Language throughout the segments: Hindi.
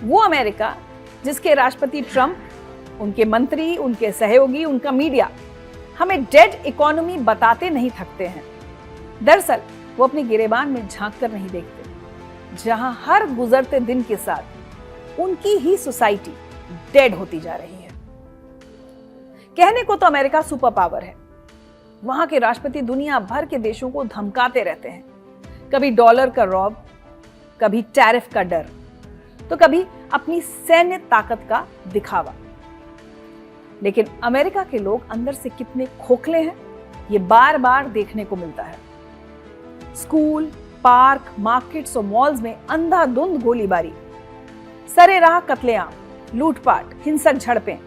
वो अमेरिका जिसके राष्ट्रपति ट्रंप, उनके मंत्री, उनके सहयोगी, उनका मीडिया हमें डेड इकोनॉमी बताते नहीं थकते हैं। दरअसल वो अपनी गिरेबान में झांक कर नहीं देखते, जहां हर गुजरते दिन के साथ उनकी ही सोसाइटी डेड होती जा रही है। कहने को तो अमेरिका सुपर पावर है। वहां के राष्ट्रपति दुनिया भर के देशों को धमकाते रहते हैं, कभी डॉलर का रौब, कभी टैरिफ का डर, तो कभी अपनी सैन्य ताकत का दिखावा। लेकिन अमेरिका के लोग अंदर से कितने खोखले हैं, ये बार बार देखने को मिलता है। स्कूल, पार्क, मार्केट्स और मॉल्स में अंधाधुंध गोलीबारी, सरेराह कत्लेआम, लूटपाट, हिंसक झड़पें,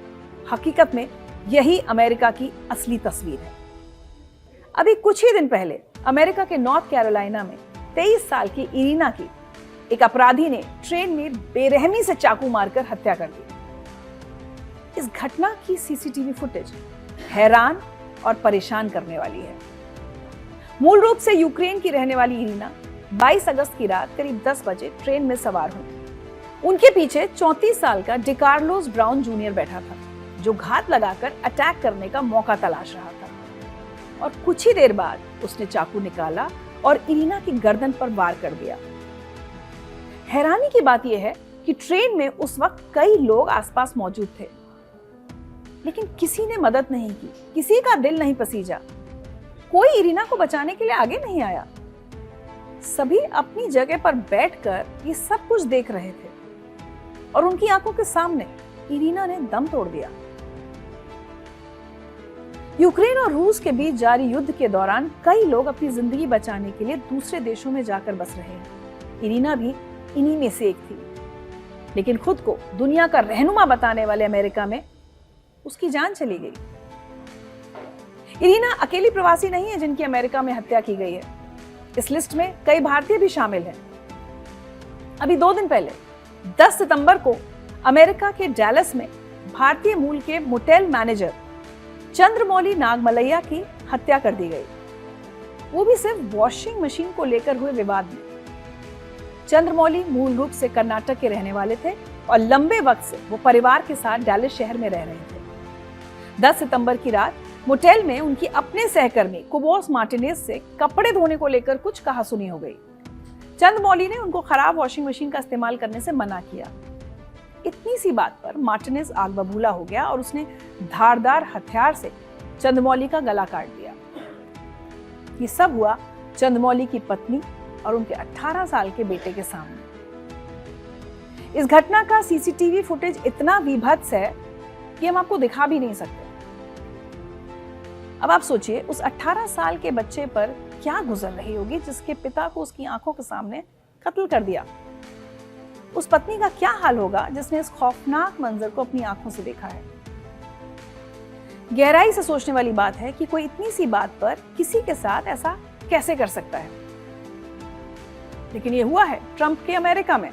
हकीकत में यही अमेरिका की असली तस्वीर है। अभी कुछ ही दिन पहले अमेरिका के नॉर्थ कैरोलिना में 23 साल की इरीना की एक अपराधी ने ट्रेन में बेरहमी से चाकू मारकर हत्या कर दी। इस घटना की सीसीटीवी फुटेज हैरान और परेशान करने वाली है। मूल रूप से यूक्रेन की रहने वाली इरीना 22 अगस्त की रात करीब 10 बजे ट्रेन में सवार हुई। उनके पीछे 34 साल का डिकार्लोस ब्राउन जूनियर बैठा था, जो घात लगाकर अटैक करने का मौका तलाश रहा था। और कुछ ही देर बाद उसने चाकू निकाला और इरीना की गर्दन पर वार कर दिया। हैरानी की बात यह है कि ट्रेन में उस वक्त कई लोग आसपास मौजूद थे, लेकिन किसी ने मदद नहीं की, किसी का दिल नहीं पसीजा, कोई इरीना को बचाने के लिए आगे नहीं आया। सभी अपनी जगह पर बैठकर ये सब कुछ देख रहे थे और उनकी आंखों के सामने इरीना ने दम तोड़ दिया। यूक्रेन और रूस के बीच जारी युद्ध के दौरान कई लोग अपनी जिंदगी बचाने के लिए दूसरे देशों में जाकर बस रहे हैं। इरीना भी इन्हीं में से एक थी, लेकिन खुद को दुनिया का रहनुमा बताने वाले अमेरिका में उसकी जान चली गई। इरीना अकेली प्रवासी नहीं है जिनकी अमेरिका में हत्या की गई है। इस लिस्ट में कई भारतीय भी शामिल हैं। अभी 2 दिन पहले 10 सितंबर को अमेरिका के डैलस में भारतीय मूल के मोटेल मैनेजर चंद्रमौली नागमलैया की हत्या कर दी गई, वो भी सिर्फ वॉशिंग मशीन को लेकर हुए विवाद में। चंद्रमौली मूल रूप से कर्नाटक के रहने वाले थे और लंबे वक्त से वो परिवार के साथ डैलस शहर में रह रहे थे। 10 सितंबर की रात मोटेल में उनकी अपने सहकर्मी कुबोस मार्टिनेज से कपड़े धोने को लेकर कुछ कहासुनी हो गई। चंद्रमौली ने उनको खराब वॉशिंग मशीन का इस्तेमाल करने से मना किया। इतनी सी बात पर मार्टिनेज आग बबूला हो गया और उसने धारदार हथियार से चंद्रमौली का गला काट दिया। ये सब हुआ चंद्रमौली की पत्नी और उनके 18 साल के बेटे के सामने। इस घटना का सीसीटीवी फुटेज इतना विभत्स है कि हम आपको दिखा भी नहीं सकते। अब आप सोचिए उस 18 साल के बच्चे पर क्या गुजर रही होगी जिसके पिता को उसकी आंखों के सामने कत्ल कर दिया। उस पत्नी का क्या हाल होगा जिसने इस खौफनाक मंजर को अपनी आंखों से देखा है। गहराई से सोचने वाली बात है कि कोई इतनी सी बात पर किसी के साथ ऐसा कैसे कर सकता है। लेकिन ये हुआ है ट्रंप के अमेरिका में।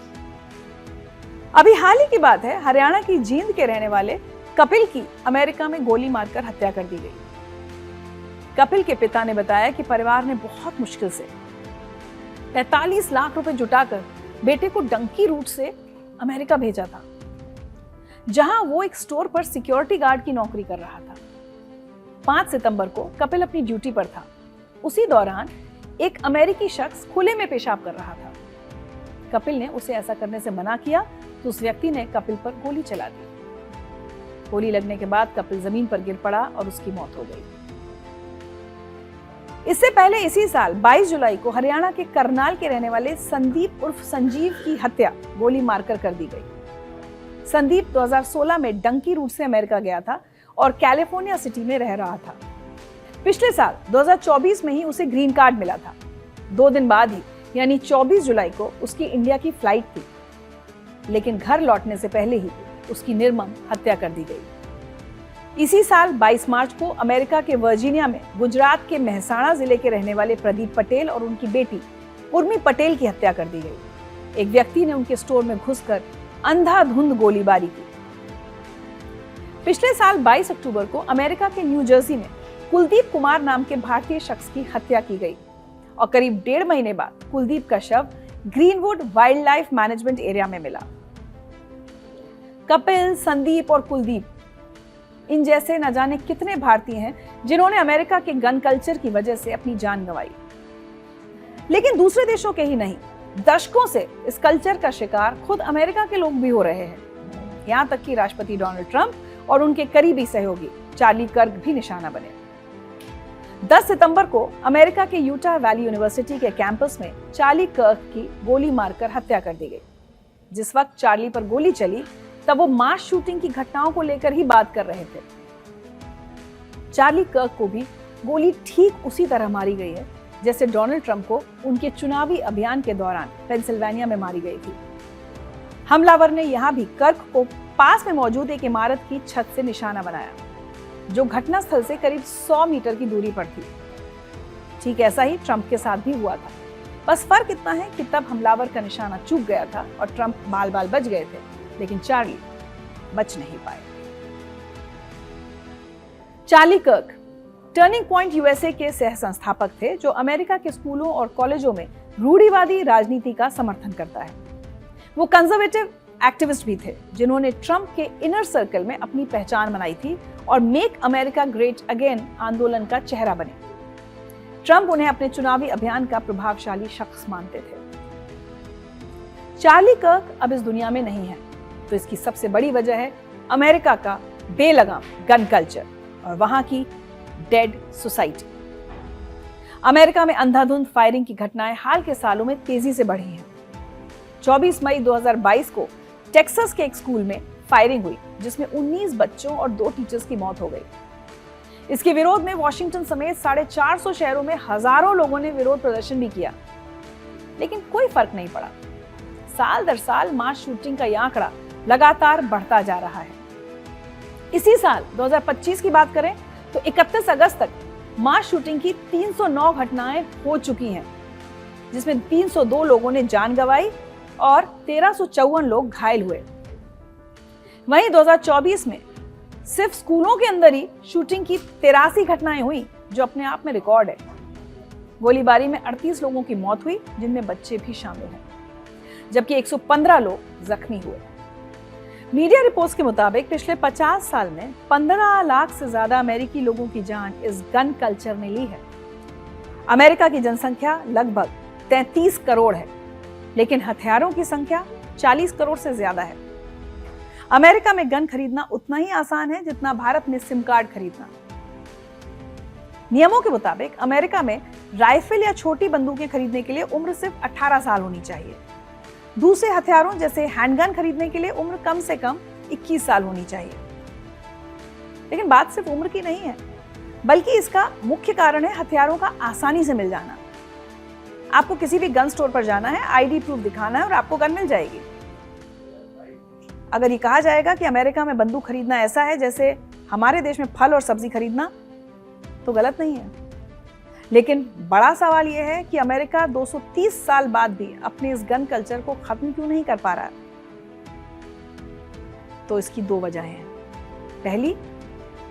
अभी हाल ही की बात है, हरियाणा की जींद के रहने वाले कपिल की अमेरिका में गोली मारकर हत्या कर दी गई। कपिल के पिता ने बताया कि परिवार ने बहुत मुश्किल से 45 लाख रुपए जुटाकर बेटे को डंकी रूट से अमेरिका भेजा था, जहां वो एक स्टोर पर सिक्योरिटी गार्ड की नौकरी कर रहा था। 5 सितंबर को कपिल अपनी ड्यूटी पर था। उसी दौरान एक अमेरिकी शख्स खुले में पेशाब कर रहा था। कपिल ने उसे ऐसा करने से मना किया तो उस व्यक्ति ने कपिल पर गोली चला दी। गोली लगने के बाद कपिल जमीन पर गिर पड़ा और उसकी मौत हो गई। इससे पहले इसी साल 22 जुलाई को हरियाणा के करनाल के रहने वाले संदीप उर्फ संजीव की हत्या गोली मारकर कर दी गई। संदीप 2016 में डंकी रूट से अमेरिका गया था और कैलिफोर्निया सिटी में रह रहा था। पिछले साल 2024 में ही उसे ग्रीन कार्ड मिला था। 2 दिन बाद ही यानी 24 जुलाई को उसकी इंडिया की फ्लाइट थी, लेकिन घर लौटने से पहले ही उसकी निर्मम हत्या कर दी गई। इसी साल 22 मार्च को अमेरिका के वर्जीनिया में गुजरात के मेहसाणा जिले के रहने वाले प्रदीप पटेल और उनकी बेटी उर्मी पटेल की हत्या कर दी गई। एक व्यक्ति ने उनके स्टोर में घुसकर अंधाधुंध गोलीबारी की। पिछले साल 22 अक्टूबर को अमेरिका के न्यू जर्सी में कुलदीप कुमार नाम के भारतीय शख्स की हत्या की गई और करीब 1.5 महीने बाद कुलदीप का शव greenwood wild life management area में मिला। कपिल, संदीप और कुलदीप, इन जैसे न जाने कितने भारतीय हैं जिन्होंने अमेरिका के गन कल्चर की वजह से अपनी जान गंवाई। लेकिन दूसरे देशों के ही नहीं, दशकों से इस कल्चर का शिकार खुद अमेरिका के लोग भी हो रहे हैं। यहां तक कि राष्ट्रपति डोनाल्ड ट्रंप और उनके करीबी सहयोगी चार्ली कर्क भी निशाना बने। 10 सितंबर को अमेरिका के यूटा वैली यूनिवर्सिटी के कैंपस में चार्ली कर्क की गोली मारकर हत्या कर दी गई। जिस वक्त चार्ली पर गोली चली तब वो मास शूटिंग की घटनाओं को लेकर ही बात कर रहे थे। चार्ली कर्क को भी गोली ठीक उसी तरह मारी गई है जैसे डोनाल्ड ट्रंप को उनके चुनावी अभियान के दौरान पेंसिल्वेनिया में मारी गई थी। हमलावर ने यहां भी कर्क को पास में मौजूद एक इमारत की छत से निशाना बनाया, जो घटनास्थल से करीब 100 मीटर की दूरी पर थी। ठीक ऐसा ही ट्रंप के साथ भी हुआ था। बस फर्क इतना है कि तब हमलावर का निशाना चूक गया था और ट्रंप बाल बाल बच गए थे, लेकिन चार्ली बच नहीं पाए। चार्ली कर्क टर्निंग पॉइंट यूएसए के सह संस्थापक थे, जो अमेरिका के स्कूलों और कॉलेजों में रूढ़िवादी राजनीति का समर्थन करता है। वो कंजर्वेटिव एक्टिविस्ट भी थे, जिन्होंने ट्रंप के इनर सर्कल में अपनी पहचान बनाई थी और मेक अमेरिका ग्रेट अगेन आंदोलन का चेहरा बने। ट्रंप उन्हें अपने चुनावी अभियान का प्रभावशाली शख्स मानते थे। चार्ली कर्क अब इस दुनिया में नहीं है, तो इसकी सबसे बड़ी वजह है अमेरिका का बेलगाम गन कल्चर और वहां की डेड सोसाइटी। अमेरिका में अंधाधुंध फायरिंग की घटनाएं हाल के सालों में तेजी से बढ़ी हैं। 24 मई 2022 को टेक्सास के एक स्कूल में फायरिंग हुई, जिसमें 19 बच्चों और 2 टीचर्स की मौत हो गई। इसके विरोध में वॉशिंगटन समेत 450 शहरों में हजारों लोगों ने विरोध प्रदर्शन भी किया, लेकिन कोई फर्क नहीं पड़ा। साल दर साल मास शूटिंग का यह आंकड़ा लगातार बढ़ता जा रहा है। इसी साल 2025 की बात करें तो 31 अगस्त तक मास शूटिंग की 309 घटनाएं हो चुकी हैं, जिसमें 302 लोगों ने जान गंवाई और 1354 लोग घायल हुए। वहीं 2024 में सिर्फ स्कूलों के अंदर ही शूटिंग की 83 घटनाएं हुई, जो अपने आप में रिकॉर्ड है। गोलीबारी में 38 लोगों की मौत हुई, जिनमें बच्चे भी शामिल हैं, जबकि 115 लोग जख्मी हुए। मीडिया रिपोर्ट्स के मुताबिक पिछले 50 साल में 15 लाख से ज्यादा अमेरिकी लोगों की जान इस गन कल्चर ने ली है। अमेरिका की जनसंख्या लगभग 33 करोड़ है, लेकिन हथियारों की संख्या 40 करोड़ से ज्यादा है। अमेरिका में गन खरीदना उतना ही आसान है जितना भारत में सिम कार्ड खरीदना। नियमों के मुताबिक अमेरिका में राइफल या छोटी बंदूकें खरीदने के लिए उम्र सिर्फ 18 साल होनी चाहिए। दूसरे हथियारों जैसे हैंडगन खरीदने के लिए उम्र कम से कम 21 साल होनी चाहिए। लेकिन बात सिर्फ उम्र की नहीं है, बल्कि इसका मुख्य कारण है हथियारों का आसानी से मिल जाना। आपको किसी भी गन स्टोर पर जाना है, आईडी प्रूफ दिखाना है और आपको गन मिल जाएगी। अगर ये कहा जाएगा कि अमेरिका में बंदूक खरीदना ऐसा है जैसे हमारे देश में फल और सब्जी खरीदना, तो गलत नहीं है। लेकिन बड़ा सवाल यह है कि अमेरिका 230 साल बाद भी अपने इस गन कल्चर को खत्म क्यों नहीं कर पा रहा है। तो इसकी 2 वजहें हैं। पहली,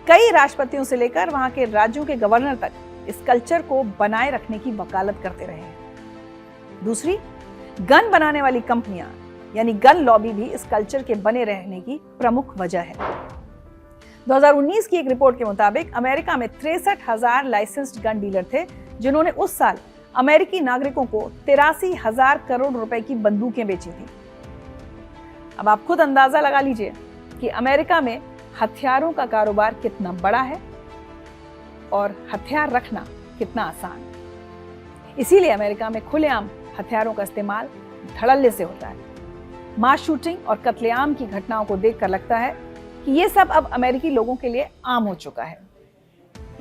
कई राष्ट्रपतियों से लेकर वहां के राज्यों के गवर्नर तक इस कल्चर को बनाए रखने की वकालत करते रहे हैं। दूसरी, गन बनाने वाली कंपनियां यानी गन लॉबी भी इस कल्चर के बने रहने की प्रमुख वजह है। 2019 की एक रिपोर्ट के मुताबिक अमेरिका में 63,000 लाइसेंस्ड गन डीलर थे, जिन्होंने उस साल अमेरिकी नागरिकों को 83,000 करोड़ रुपए की बंदूकें बेची थी। अब आप खुद अंदाजा लगा लीजिए कि अमेरिका में हथियारों का कारोबार कितना बड़ा है और हथियार रखना कितना आसान। इसीलिए अमेरिका में खुलेआम हथियारों का इस्तेमाल धड़ल्ले से होता है। मास शूटिंग और कत्लेआम की घटनाओं को देखकर लगता है कि ये सब अब अमेरिकी लोगों के लिए आम हो चुका है,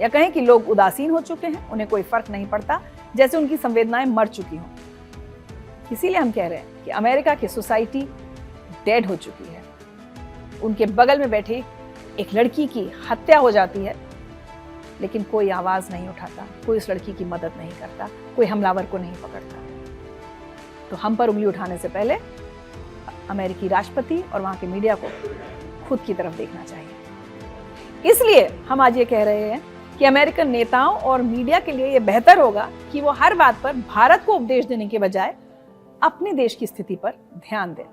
या कहें कि लोग उदासीन हो चुके हैं, उन्हें कोई फर्क नहीं पड़ता, जैसे उनकी संवेदनाएं मर चुकी हों। इसीलिए हम कह रहे हैं कि अमेरिका की सोसाइटी डेड हो चुकी है। उनके बगल में बैठी एक लड़की की हत्या हो जाती है, लेकिन कोई आवाज नहीं उठाता, कोई उस लड़की की मदद नहीं करता, कोई हमलावर को नहीं पकड़ता। तो हम पर उंगली उठाने से पहले अमेरिकी राष्ट्रपति और वहां के मीडिया को खुद की तरफ देखना चाहिए। इसलिए हम आज ये कह रहे हैं कि अमेरिकन नेताओं और मीडिया के लिए ये बेहतर होगा कि वो हर बात पर भारत को उपदेश देने के बजाय अपने देश की स्थिति पर ध्यान दें।